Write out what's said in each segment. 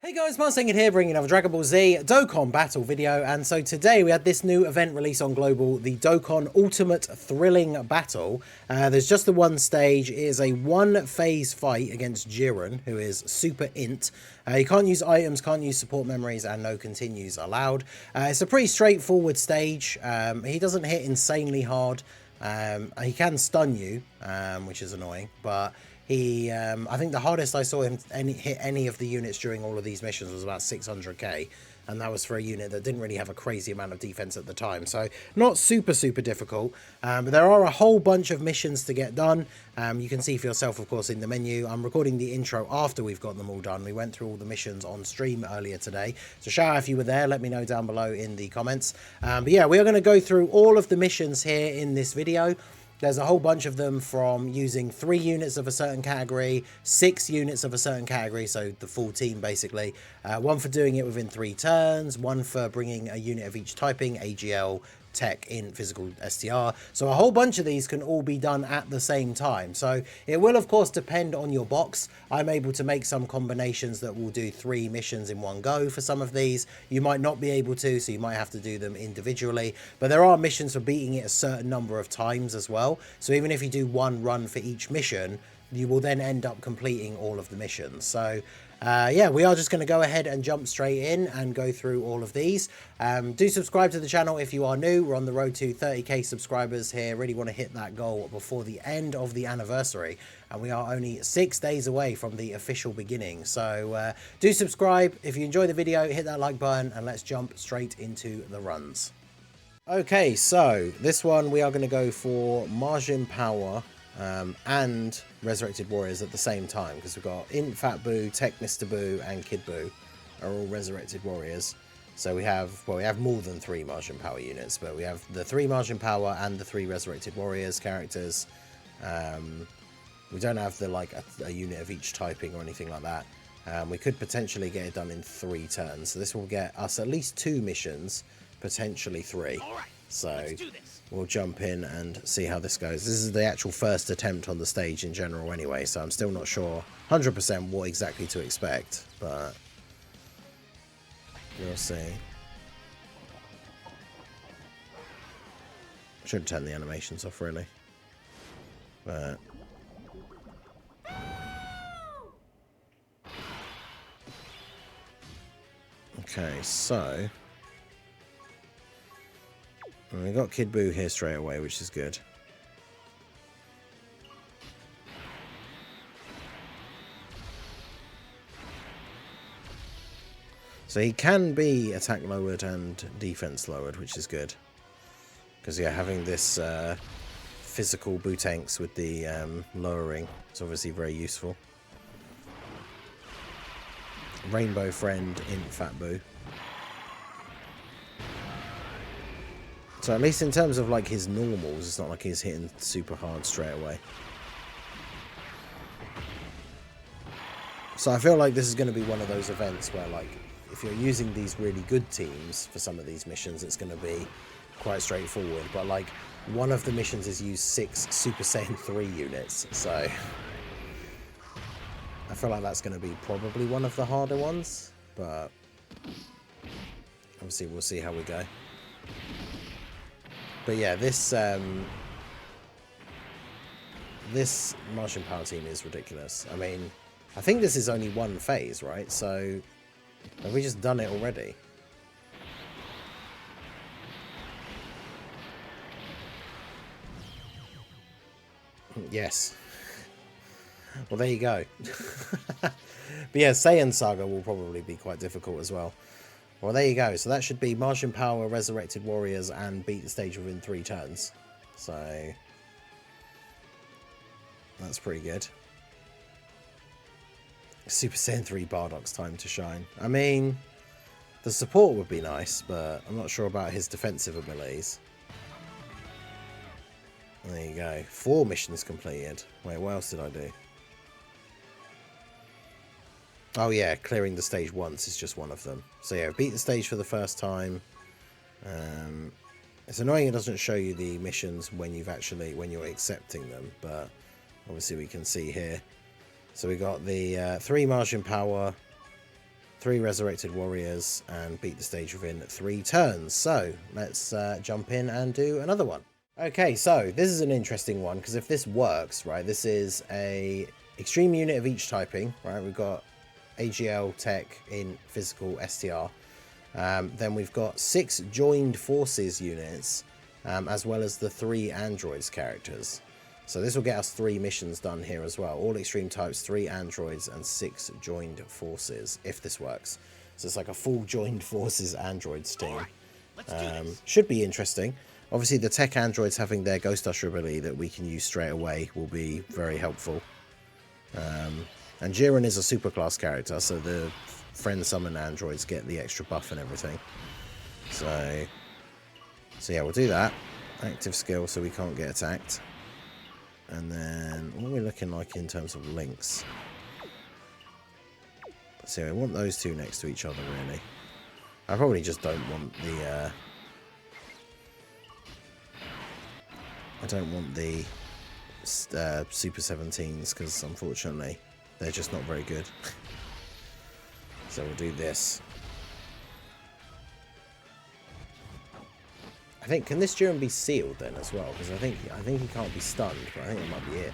Hey guys, Saiyan here, bringing another Dragon Ball Z Dokkan battle video, and so today we had this new event released on Global, the Dokkan Ultimate Thrilling Battle. There's just the one stage. It is a one-phase fight against Jiren, who is Super Int. You can't use items, can't use support memories, and no continues allowed. It's a pretty straightforward stage. He doesn't hit insanely hard. He can stun you, which is annoying, but I think the hardest I saw him hit any of the units during all of these missions was about 600k, and that was for a unit that didn't really have a crazy amount of defense at the time, so not super difficult. But there are a whole bunch of missions to get done. You can see for yourself, of course, in the menu. I'm recording the intro after we've got them all done. We went through all the missions on stream earlier today, so shout out if you were there. Let me know down below in the comments. But yeah, we are going to go through all of the missions here in this video. There's a whole bunch of them, from using 3 units of a certain category, 6 units of a certain category, so the full team basically, 1 for doing it within 3 turns, 1 for bringing a unit of each typing, AGL, Tech, in physical, STR. So a whole bunch of these can all be done at the same time. So it will of course depend on your box. I'm able to make some combinations that will do 3 missions in one go for some of these. You might not be able to, so you might have to do them individually. But there are missions for beating it a certain number of times as well. So even if you do 1 run for each mission, you will then end up completing all of the missions. So yeah, we are just going to go ahead and jump straight in and go through all of these. Do subscribe to the channel if you are new. We're on the road to 30k subscribers here. Really want to hit that goal before the end of the anniversary, and we are only 6 days away from the official beginning. So do subscribe. If you enjoy the video, hit that like button, and let's jump straight into the runs. Okay, so this one we are going to go for Majin Power and Resurrected Warriors at the same time, because we've got Int, Fat Boo, Tech, Mr. Boo, and Kid Boo are all Resurrected Warriors. So we have more than 3 Majin Power units, but we have the 3 Majin Power and the 3 Resurrected Warriors characters. We don't have the a unit of each typing or anything like that. We could potentially get it done in 3 turns, so this will get us at least 2 missions, potentially 3. So we'll jump in and see how this goes. This is the actual first attempt on the stage in general anyway, so I'm still not sure 100% what exactly to expect, but we'll see. Should turn the animations off really, but okay, so we got Kid Boo here straight away, which is good. So he can be attack lowered and defense lowered, which is good. Because yeah, having this physical Boo tanks with the lowering is obviously very useful. Rainbow Friend in Fat Boo. So at least in terms of like his normals, it's not like he's hitting super hard straight away. So I feel like this is going to be one of those events where, like, if you're using these really good teams for some of these missions, it's going to be quite straightforward. But like, one of the missions is use 6 Super Saiyan 3 units, so I feel like that's going to be probably one of the harder ones. But obviously we'll see how we go. But yeah, this Martian Power team is ridiculous. I mean, I think this is only 1 phase, right? So have we just done it already? Yes. Well, there you go. But yeah, Saiyan Saga will probably be quite difficult as well. Well, there you go. So that should be Majin Power, Resurrected Warriors, and beat the stage within 3 turns. So that's pretty good. Super Saiyan 3 Bardock's time to shine. I mean, the support would be nice, but I'm not sure about his defensive abilities. There you go. 4 missions completed. Wait, what else did I do? Oh yeah, clearing the stage once is just one of them. So yeah, beat the stage for the first time. It's annoying it doesn't show you the missions when you're accepting them, but obviously we can see here. So we got the 3 Majin Power, 3 resurrected warriors, and beat the stage within 3 turns. So let's jump in and do another one. Okay, so this is an interesting one, because if this works, right, this is a extreme unit of each typing, right? We've got AGL, Tech, in Physical, STR. Then we've got 6 joined forces units, as well as the 3 androids characters. So this will get us 3 missions done here as well. All extreme types, 3 androids, and 6 joined forces, if this works. So it's like a full joined forces androids team. Should be interesting. Obviously, the tech androids having their Ghost Usher ability that we can use straight away will be very helpful. And Jiren is a superclass character, so the friend summon androids get the extra buff and everything. So yeah, we'll do that. Active skill, so we can't get attacked. And then, what are we looking like in terms of links? So I want those two next to each other, really. I probably just don't want the... I don't want the Super 17s, because unfortunately they're just not very good. So we'll do this. I think, can this Jiren be sealed then as well? Because I think he can't be stunned, but I think that might be it.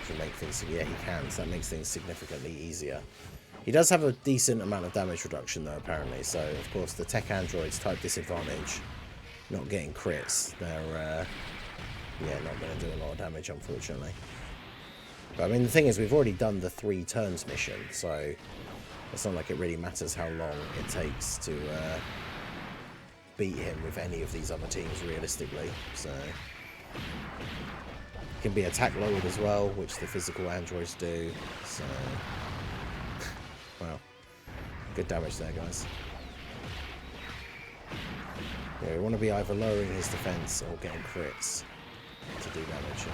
To make things, yeah, he can, so that makes things significantly easier. He does have a decent amount of damage reduction though, apparently. So of course the tech androids type disadvantage, not getting crits, they're yeah, not going to do a lot of damage, unfortunately. But I mean, the thing is, we've already done the 3 turns mission, so it's not like it really matters how long it takes to beat him with any of these other teams, realistically. So he can be attack lowered as well, which the physical androids do. So wow, good damage there, guys. Yeah, we want to be either lowering his defense or getting crits to do damage.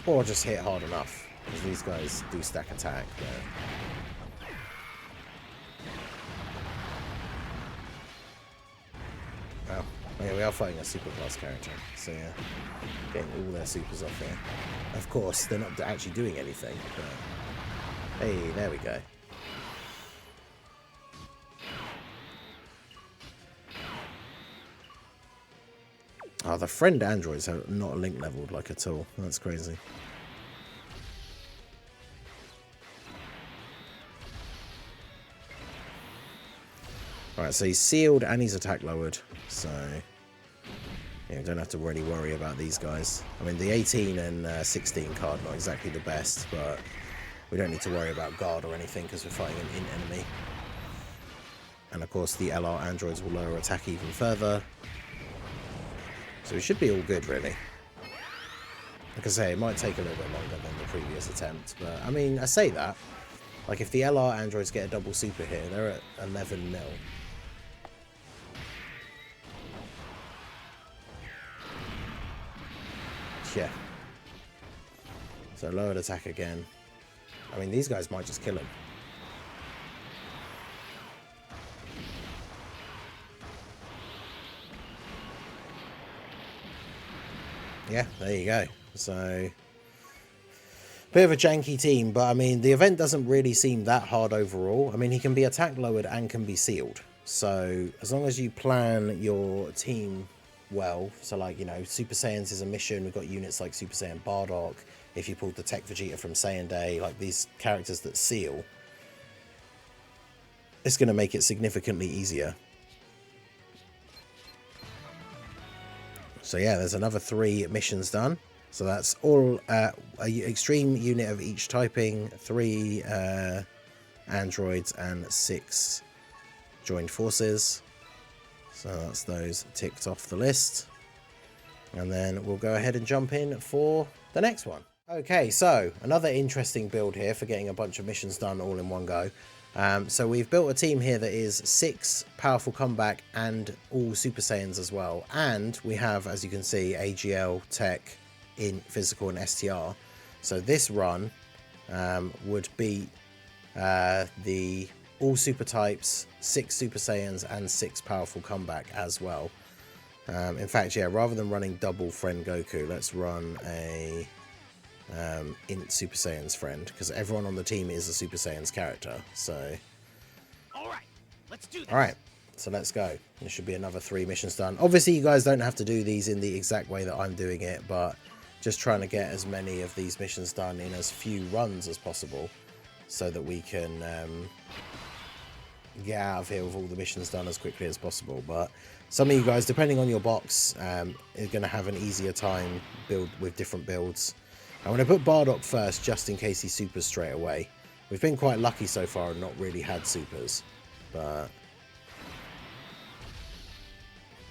Or just hit hard enough, because these guys do stack attack. But well, yeah, we are fighting a superclass character, so yeah, getting all their supers off here. Of course, they're not actually doing anything, but hey, there we go. Oh, the friend androids are not link leveled like at all. That's crazy. Alright, so he's sealed and he's attack lowered. So yeah, we don't have to really worry about these guys. I mean, the 18 and 16 card not exactly the best, but we don't need to worry about guard or anything because we're fighting an int enemy. And of course the LR androids will lower attack even further. So we should be all good, really. Like I say, it might take a little bit longer than the previous attempt, but I mean, I say that. Like, if the LR androids get a double super here, they're at 11 mil. Yeah. So lowered attack again. I mean, these guys might just kill him. Yeah, there you go. So, bit of a janky team, but I mean, the event doesn't really seem that hard overall. I mean, he can be attack lowered and can be sealed. So, as long as you plan your team well, so like, you know, Super Saiyans is a mission. We've got units like Super Saiyan Bardock. If you pulled the Tech Vegeta from Saiyan Day, like these characters that seal, it's going to make it significantly easier. So yeah, there's another 3 missions done. So that's all an extreme unit of each typing, 3 androids and 6 joined forces. So that's those ticked off the list. And then we'll go ahead and jump in for the next one. Okay, so another interesting build here for getting a bunch of missions done all in one go. So we've built a team here that is 6 powerful comeback and all Super Saiyans as well. And we have, as you can see, AGL, Tech, in Physical and STR. So this run would beat the all Super types, 6 Super Saiyans and 6 powerful comeback as well. In fact, yeah, rather than running double Friend Goku, let's run a Int Super Saiyan's friend, because everyone on the team is a Super Saiyan's character. So, Alright, let's do this. Alright, so let's go. There should be another 3 missions done. Obviously, you guys don't have to do these in the exact way that I'm doing it, but just trying to get as many of these missions done in as few runs as possible, so that we can get out of here with all the missions done as quickly as possible. But some of you guys, depending on your box, are going to have an easier time with different builds. I'm going to put Bardock first, just in case he supers straight away. We've been quite lucky so far and not really had supers, but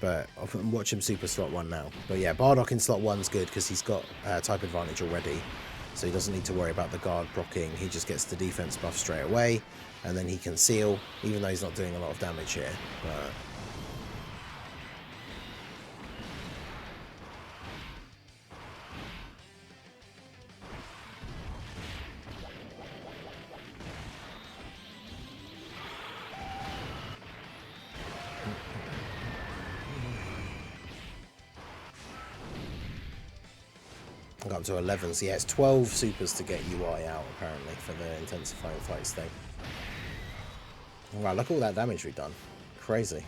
I'll watch him super slot 1 now. But yeah, Bardock in slot 1's good because he's got type advantage already, so he doesn't need to worry about the guard blocking. He just gets the defense buff straight away, and then he can seal, even though he's not doing a lot of damage here. But got up to 11, so yeah, it's 12 supers to get UI out, apparently, for the intensifying fights thing. Wow, look at all that damage we've done. Crazy.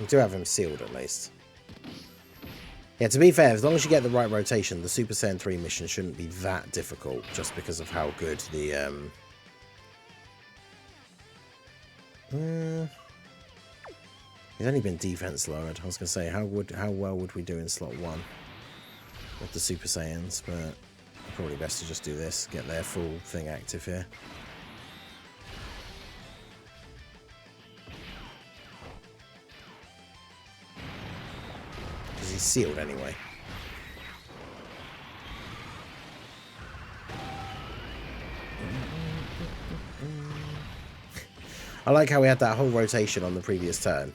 We do have him sealed, at least. Yeah, to be fair, as long as you get the right rotation, the Super Saiyan 3 mission shouldn't be that difficult, just because of how good the... He's only been defense lowered. I was going to say, how well would we do in slot 1 with the Super Saiyans, but probably best to just do this, get their full thing active here. Because he's sealed anyway. I like how we had that whole rotation on the previous turn.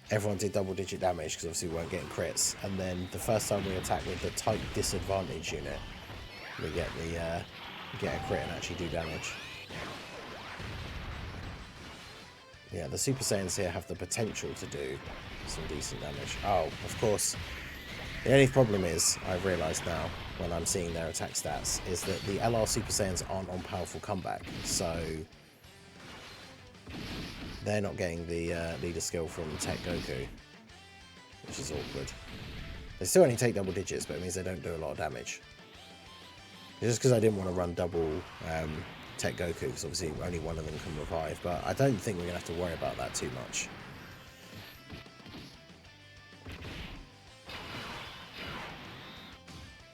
Everyone did double-digit damage because obviously we weren't getting crits, and then the first time we attack with the type disadvantage unit, we get a crit and actually do damage. Yeah, the Super Saiyans here have the potential to do some decent damage. Oh, of course. The only problem is, I've realised now, when I'm seeing their attack stats, is that the LR Super Saiyans aren't on powerful comeback, so they're not getting the leader skill from Tech Goku, which is awkward. They still only take double digits, but it means they don't do a lot of damage. It's just because I didn't want to run double Tech Goku, because obviously only one of them can revive, but I don't think we're going to have to worry about that too much.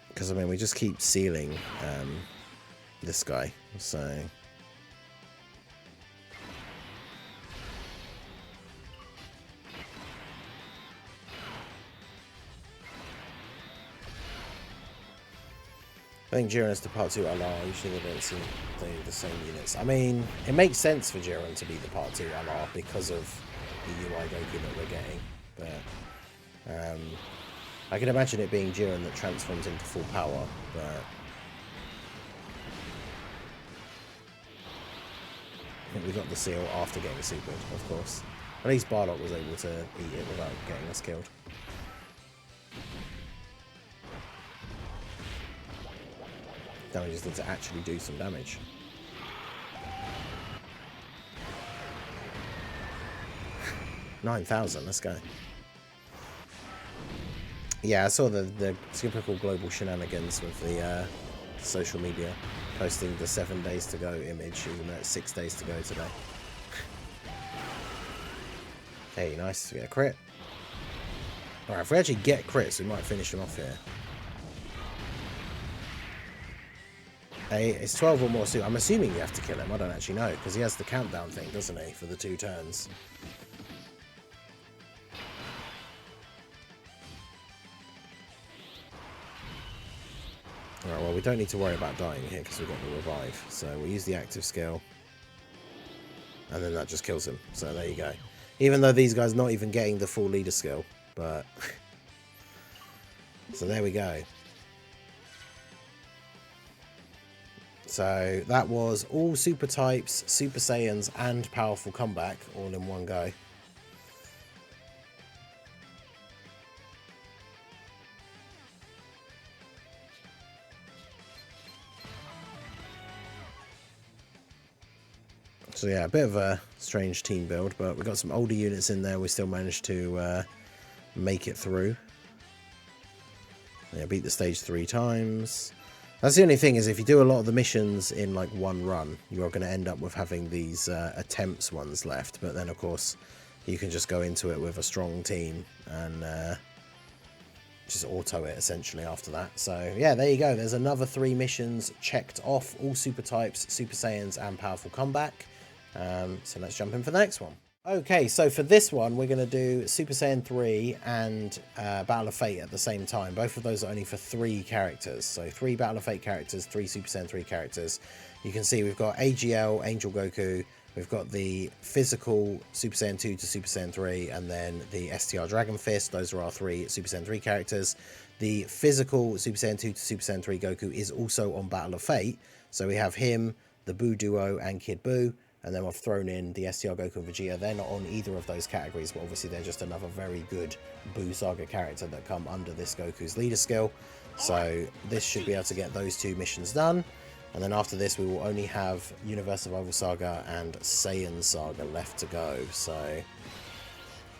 Because, I mean, we just keep sealing this guy, so... I think Jiren is the part 2 LR. Usually they don't seem the same units. I mean, it makes sense for Jiren to be the part 2 LR because of the UI Goku that we're getting. But I can imagine it being Jiren that transforms into full power. But I think we got the seal after getting supered, of course. At least Bardock was able to eat it without getting us killed. Now we just need to actually do some damage. $9,000, let's go. Yeah, I saw the typical global shenanigans with the social media posting the 7 days to go image, even though it's 6 days to go today. Hey, nice to get a crit. Alright, if we actually get crits, we might finish them off here. Hey, it's 12 or more soon. I'm assuming you have to kill him. I don't actually know, because he has the countdown thing, doesn't he, for the 2 turns. Alright, well, we don't need to worry about dying here, because we've got the revive. So we'll use the active skill. And then that just kills him. So there you go. Even though these guys not even getting the full leader skill. But... so there we go. So that was all super types, Super Saiyans, and powerful comeback all in one go. So yeah, a bit of a strange team build, but we've got some older units in there. We still managed to make it through. Yeah, beat the stage 3 times. That's the only thing, is if you do a lot of the missions in like one run, you're going to end up with having these attempts ones left. But then, of course, you can just go into it with a strong team and just auto it essentially after that. So yeah, there you go. There's another 3 missions checked off, all super types, Super Saiyans and powerful comeback. So let's jump in for the next one. Okay, so for this one, we're going to do Super Saiyan 3 and Battle of Fate at the same time. Both of those are only for 3 characters. So 3 Battle of Fate characters, 3 Super Saiyan 3 characters. You can see we've got AGL, Angel Goku. We've got the physical Super Saiyan 2 to Super Saiyan 3, and then the STR Dragon Fist. Those are our 3 Super Saiyan 3 characters. The physical Super Saiyan 2 to Super Saiyan 3 Goku is also on Battle of Fate. So we have him, the Buu Duo, and Kid Buu. And then I've thrown in the STR Goku and Vegeta. They're not on either of those categories, but obviously they're just another very good Buu Saga character that come under this Goku's leader skill. So this should be able to get those 2 missions done. And then after this, we will only have Universe Survival Saga and Saiyan Saga left to go. So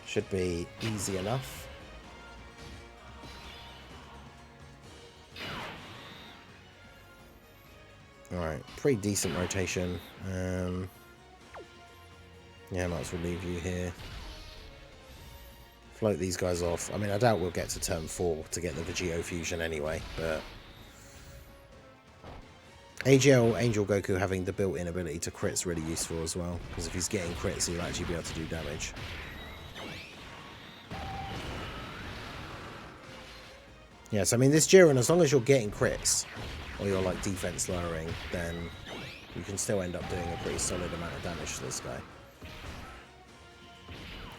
should be easy enough. Alright, pretty decent rotation. Yeah, I might as well leave you here. Float these guys off. I mean, I doubt we'll get to turn 4 to get the Vegito fusion anyway, but AGL Angel Goku having the built-in ability to crit's really useful as well, because if he's getting crits, he'll actually be able to do damage. Yes, I mean, this Jiren, as long as you're getting crits, or you're like defense lowering, then you can still end up doing a pretty solid amount of damage to this guy.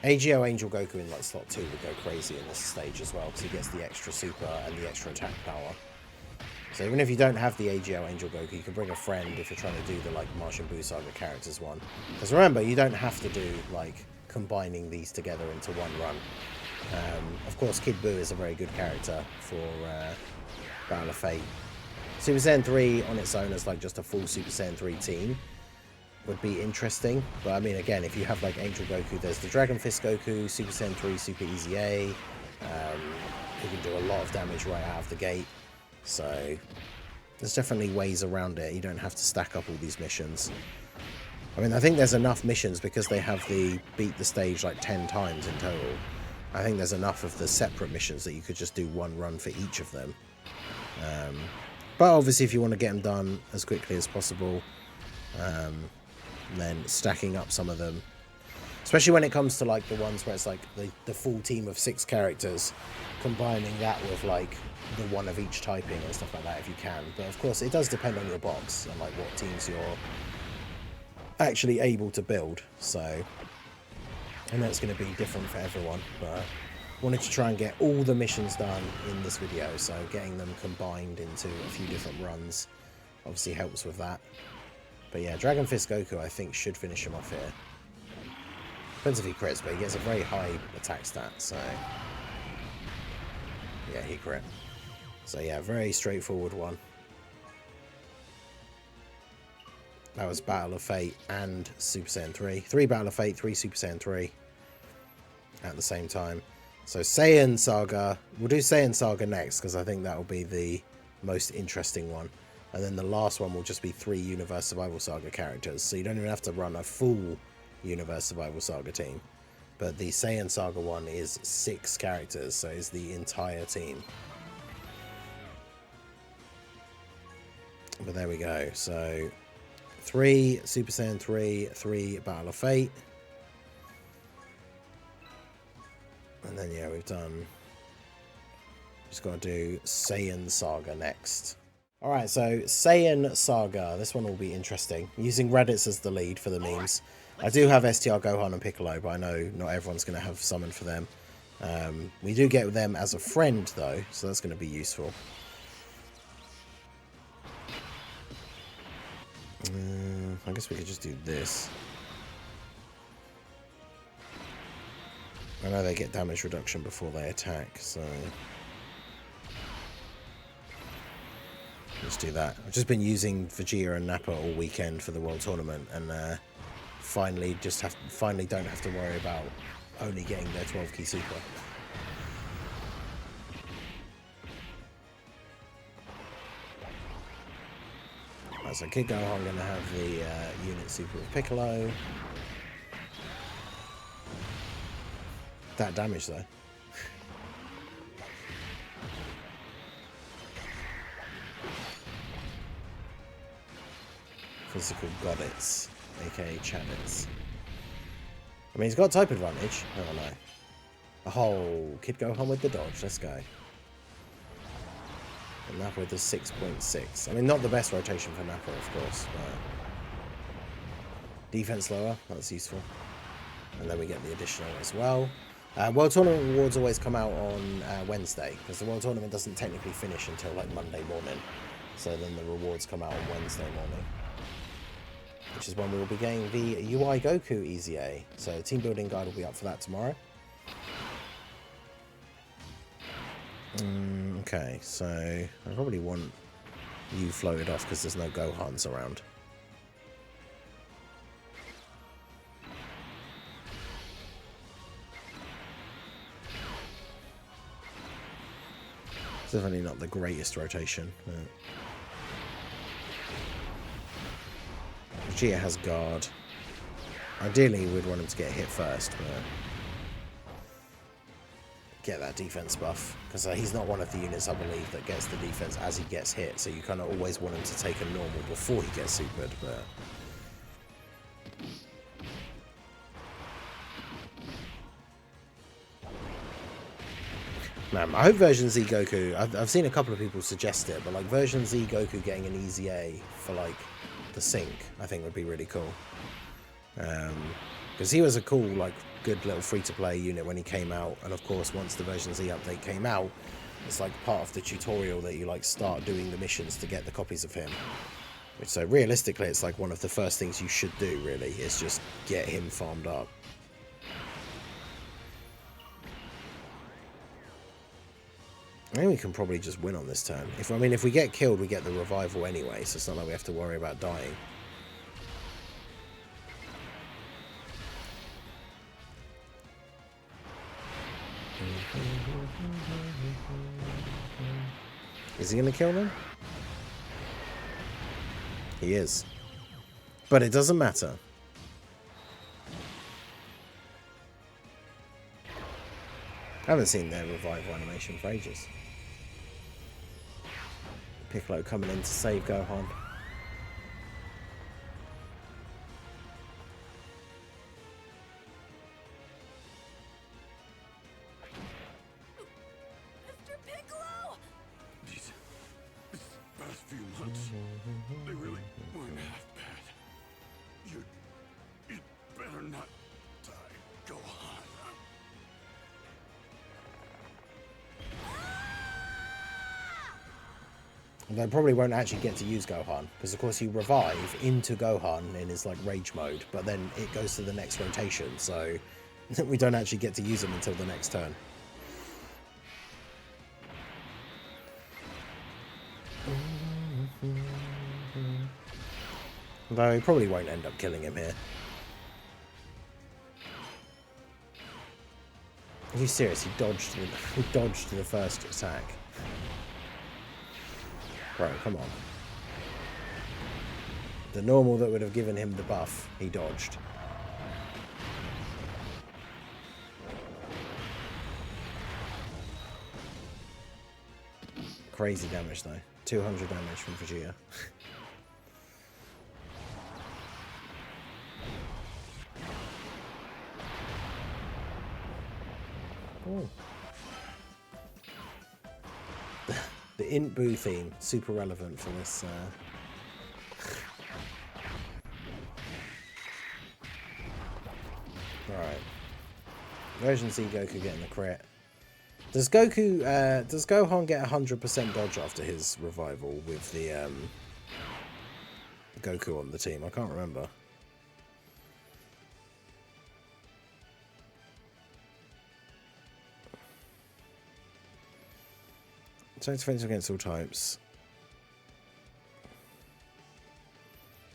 AGL Angel Goku in like slot 2 would go crazy in this stage as well, because he gets the extra super and the extra attack power. So even if you don't have the AGL Angel Goku, you can bring a friend if you're trying to do the like Martian Buu Saga characters one. Because remember, you don't have to do like combining these together into one run. Of course, Kid Buu is a very good character for Battle of Fate. Super Saiyan 3 on its own as like just a full Super Saiyan 3 team would be interesting, but I mean, again, if you have like Angel Goku, there's the Dragon Fist Goku, Super Saiyan 3 Super Easy A, who can do a lot of damage right out of the gate, so there's definitely ways around it. You don't have to stack up all these missions. I mean, I think there's enough missions because they have the beat the stage like 10 times in total. I think there's enough of the separate missions that you could just do one run for each of them. But obviously, if you want to get them done as quickly as possible, then stacking up some of them, especially when it comes to like the ones where it's like the full team of 6 characters, combining that with like the one of each typing and stuff like that if you can. But of course it does depend on your box and like what teams you're actually able to build, so I know it's going to be different for everyone, but wanted to try and get all the missions done in this video, so getting them combined into a few different runs obviously helps with that. But yeah, Dragon Fist Goku, I think, should finish him off here. Depends if he crits, but he gets a very high attack stat, so yeah, he crit. So yeah, very straightforward one. That was Battle of Fate and Super Saiyan 3. 3 Battle of Fate, 3 Super Saiyan 3 at the same time. So Saiyan Saga, we'll do Saiyan Saga next, because I think that will be the most interesting one. And then the last one will just be 3 Universe Survival Saga characters. So you don't even have to run a full Universe Survival Saga team. But the Saiyan Saga one is 6 characters, so it's the entire team. But there we go. So 3 Super Saiyan 3, 3 Battle of Fate. And then yeah, we've done... just got to do Saiyan Saga next. Alright, so Saiyan Saga, this one will be interesting. Using Raditz as the lead for the memes. I do have STR Gohan and Piccolo, but I know not everyone's going to have summon for them. We do get them as a friend though, so that's going to be useful. I guess we could just do this. I know they get damage reduction before they attack, so... let's do that. I've just been using Vegeta and Nappa all weekend for the World Tournament, and finally don't have to worry about only getting their 12 key super. Right, so Kid Gohan going to have the unit super of Piccolo. That damage though. Physical goddess, aka Chavez. I mean, he's got type advantage. Oh no. Oh, Kid Gohan with the dodge. Let's go. And Nappa with the 6.6. I mean, not the best rotation for Nappa, of course. But defense lower. That's useful. And then we get the additional as well. World Tournament rewards always come out on Wednesday, because the World Tournament doesn't technically finish until like Monday morning. So then the rewards come out on Wednesday morning, which is when we will be getting the UI Goku EZA. So team building guide will be up for that tomorrow. Okay, so I probably want you floated off because there's no Gohans around. It's definitely not the greatest rotation. Vegeta has guard. Ideally, we'd want him to get hit first, but get that defense buff, because he's not one of the units, I believe, that gets the defense as he gets hit, so you kind of always want him to take a normal before he gets supered, but man, I hope version Z Goku, I've seen a couple of people suggest it, but like version Z Goku getting an EZA for like the sync, I think would be really cool. Because he was a cool, like, good little free-to-play unit when he came out, and of course once the version Z update came out, it's like part of the tutorial that you like start doing the missions to get the copies of him. Which, so realistically, it's like one of the first things you should do, really, is just get him farmed up. I think we can probably just win on this turn. If we get killed, we get the revival anyway, so it's not like we have to worry about dying. Is he going to kill them? He is. But it doesn't matter. I haven't seen their revival animation for ages. Piccolo coming in to save Gohan. They really weren't half bad. You'd better not die, Gohan. They probably won't actually get to use Gohan, because of course you revive into Gohan in his like rage mode, but then it goes to the next rotation, so we don't actually get to use him until the next turn. Though he probably won't end up killing him here. Are you serious? He dodged the first attack. Bro, come on. The normal that would have given him the buff, he dodged. Crazy damage though. 200 damage from Vegeta. Oh. The Int Boo theme, super relevant for this. Right. Version Z Goku getting the crit. Does Gohan get 100% dodge after his revival with the Goku on the team? I can't remember. So it's defensive against all types.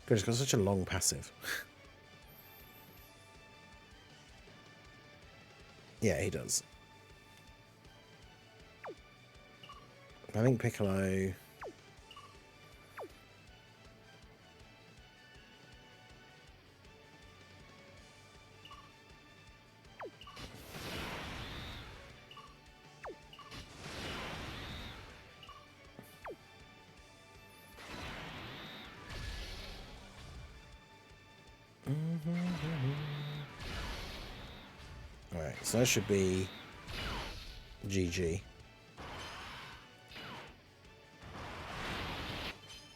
God, it's got such a long passive. Yeah, he does. I think Piccolo... Alright, so that should be GG.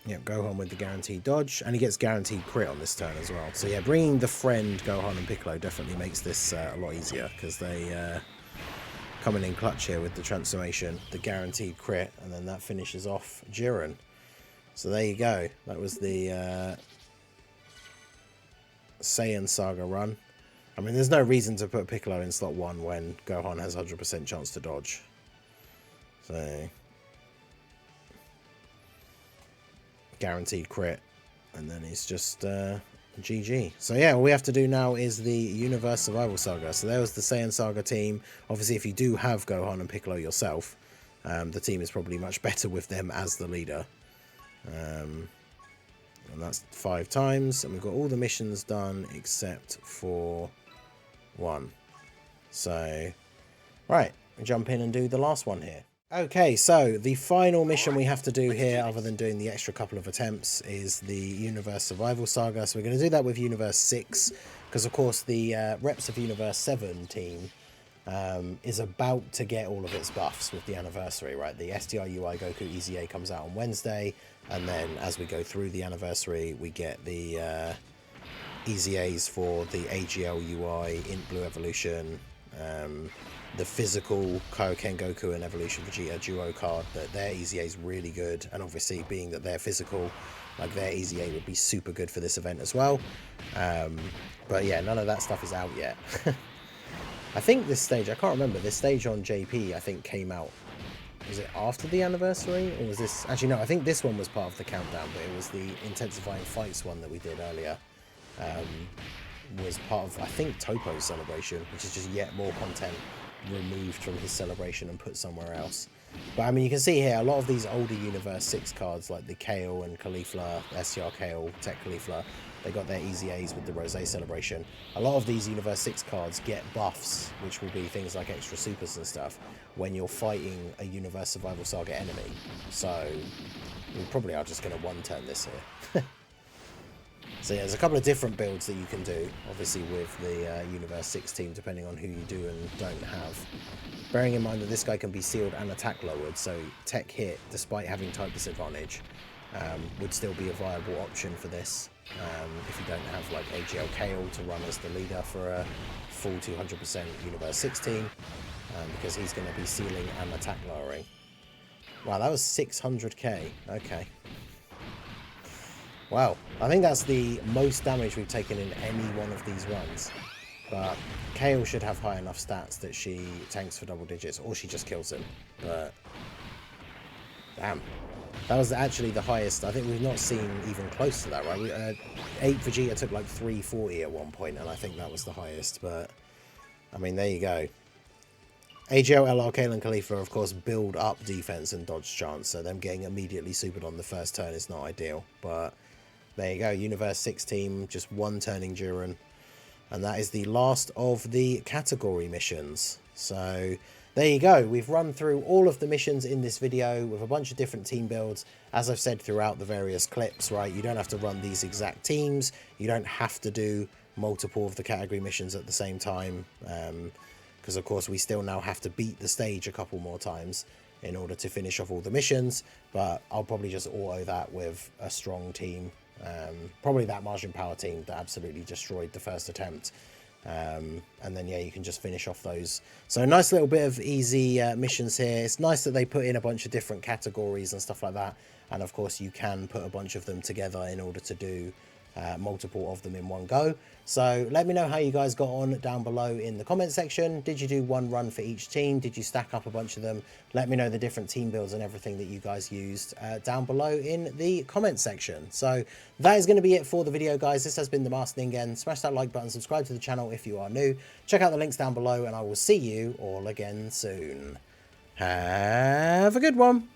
Yep, Gohan with the guaranteed dodge, and he gets guaranteed crit on this turn as well. So yeah, bringing the friend Gohan and Piccolo definitely makes this a lot easier, because they coming in clutch here with the transformation, the guaranteed crit, and then that finishes off Jiren. So there you go. That was the Saiyan Saga run. I mean, there's no reason to put Piccolo in slot 1 when Gohan has 100% chance to dodge. So, guaranteed crit, and then he's just GG. So yeah, all we have to do now is the Universe Survival Saga. So there was the Saiyan Saga team. Obviously, if you do have Gohan and Piccolo yourself, the team is probably much better with them as the leader. And that's 5 times, and we've got all the missions done except for 1. So, right, jump in and do the last one here. Okay, so the final mission we have to do here, other than doing the extra couple of attempts, is the Universe Survival Saga. So we're going to do that with Universe 6, because of course the Reps of Universe 7 team is about to get all of its buffs with the anniversary, right? The STR-UI Goku EZA comes out on Wednesday, and then as we go through the anniversary, we get the EZAs for the AGL-UI, Int Blue Evolution, the physical Kaioken Goku and Evolution Vegeta duo card. That their EZA is really good, and obviously being that they're physical, like their EZA would be super good for this event as well. But yeah, none of that stuff is out yet. I think this stage, I can't remember, this stage on JP I think came out, was it after the anniversary, or was this, actually no, I think this one was part of the countdown, but it was the Intensifying Fights one that we did earlier, was part of, I think, Topo's celebration, which is just yet more content removed from his celebration and put somewhere else. But I mean, you can see here, a lot of these older Universe 6 cards, like the Kale and Caulifla, STR Kale, Tech Caulifla, they got their EZAs with the Rosé celebration. A lot of these Universe 6 cards get buffs, which will be things like extra supers and stuff, when you're fighting a Universe Survival Saga enemy. So, we probably are just going to one-turn this here. So yeah, there's a couple of different builds that you can do, obviously with the Universe 6 team, depending on who you do and don't have. Bearing in mind that this guy can be sealed and attack lowered, so tech hit, despite having type disadvantage, would still be a viable option for this. If you don't have like AGL Kale to run as the leader for a full 200% Universe 6 team, because he's going to be sealing and attack lowering. Wow, that was 600k. Okay. Wow, I think that's the most damage we've taken in any one of these runs. But Kale should have high enough stats that she tanks for double digits, or she just kills him. But damn, that was actually the highest. I think we've not seen even close to that, right? 8 Vegeta took like 340 at one point, and I think that was the highest. But I mean, there you go. AGL, LR, Kale and Caulifla, of course, build up defense and dodge chance, so them getting immediately supered on the first turn is not ideal. But there you go, Universe 6 team, just one turning Jiren. And that is the last of the category missions. So there you go, we've run through all of the missions in this video with a bunch of different team builds. As I've said throughout the various clips, right, you don't have to run these exact teams. You don't have to do multiple of the category missions at the same time. Because of course we still now have to beat the stage a couple more times in order to finish off all the missions. But I'll probably just auto that with a strong team. Probably that Majin Power team that absolutely destroyed the first attempt, and then yeah, you can just finish off those. So a nice little bit of easy missions here. It's nice that they put in a bunch of different categories and stuff like that, and of course you can put a bunch of them together in order to do multiple of them in one go. So let me know how you guys got on down below in the comment section. Did you do one run for each team? Did you stack up a bunch of them? Let me know the different team builds and everything that you guys used down below in the comment section. So that is going to be it for the video, guys. This has been the Masked Ningen. Smash that like button, subscribe to the channel if you are new. Check out the links down below, and I will see you all again soon. Have a good one.